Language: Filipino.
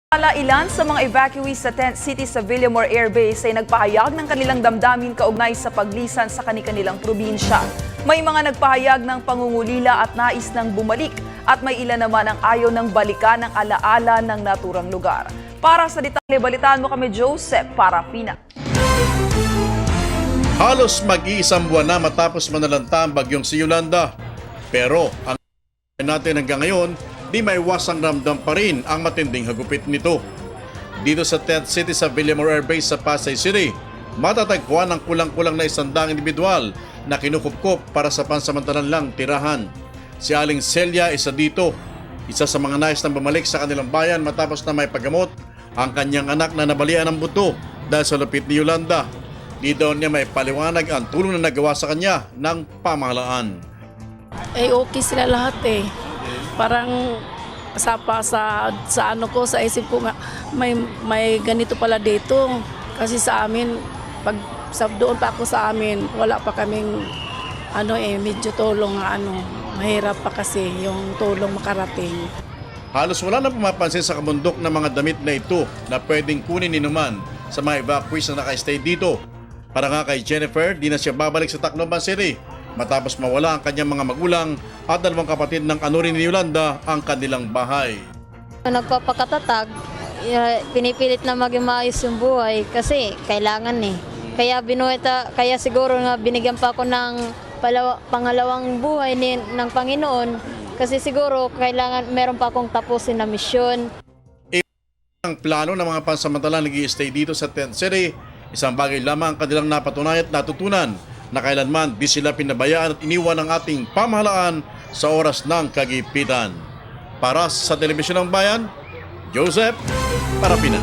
Ilan sa mga evacuees sa Tent City sa Villamor Air Base ay nagpahayag ng kanilang damdamin kaugnay sa paglisan sa kanilang probinsya. May mga nagpahayag ng pangungulila at nais ng bumalik at may ilan naman ang ayaw ng balikan ng alaala ng naturang lugar. Para sa detalye, balitaan mo kami Joseph Parapina. Halos mag-iisang buwan na matapos manalanta ang bagyong si Yolanda. Pero ang natin hanggang ngayon, di may iwasang ramdam pa rin ang matinding hagupit nito. Dito sa Tent City sa Villamor Air Base sa Pasay City, matatagpuan ang kulang-kulang na 100 individual na kinukupkop para sa pansamantalang lang tirahan. Si Aling Celia isa dito, isa sa mga nais na bumalik sa kanilang bayan matapos na may paggamot ang kanyang anak na nabalian ng buto dahil sa lupit ni Yolanda. Di daw niya may paliwanag ang tulong na nagawa sa kanya ng pamahalaan. Okay sila lahat eh. Parang sa ano ko, sa isip ko nga, may ganito pala dito. Kasi sa amin, pag doon pa ako sa amin, wala pa kaming medyo tulong mahirap pa kasi yung tulong makarating. Halos wala na pumapansin sa kabundok ng mga damit na ito na pwedeng kunin ni naman sa mga evacuees na naka-stay dito. Para nga kay Jennifer, di na siya babalik sa Tacloban City matapos mawala ang kanyang mga magulang at 2 kapatid ng rin ni Yolanda ang kanilang bahay. Nagpapakatatag, pinipilit na maging maayos yung buhay kasi kailangan eh. Kaya siguro nga binigyan pa ako ng pangalawang buhay ng Panginoon kasi siguro kailangan meron pa akong tapusin na misyon. Ang plano ng mga pansamantalang nag-i-stay dito sa Tent City, isang bagay lamang ang kanilang napatunayan at natutunan na kailanman di sila pinabayaan at iniwan ng ating pamahalaan sa oras ng kagipitan. Para sa Telebisyon ng Bayan, Joseph Parapina.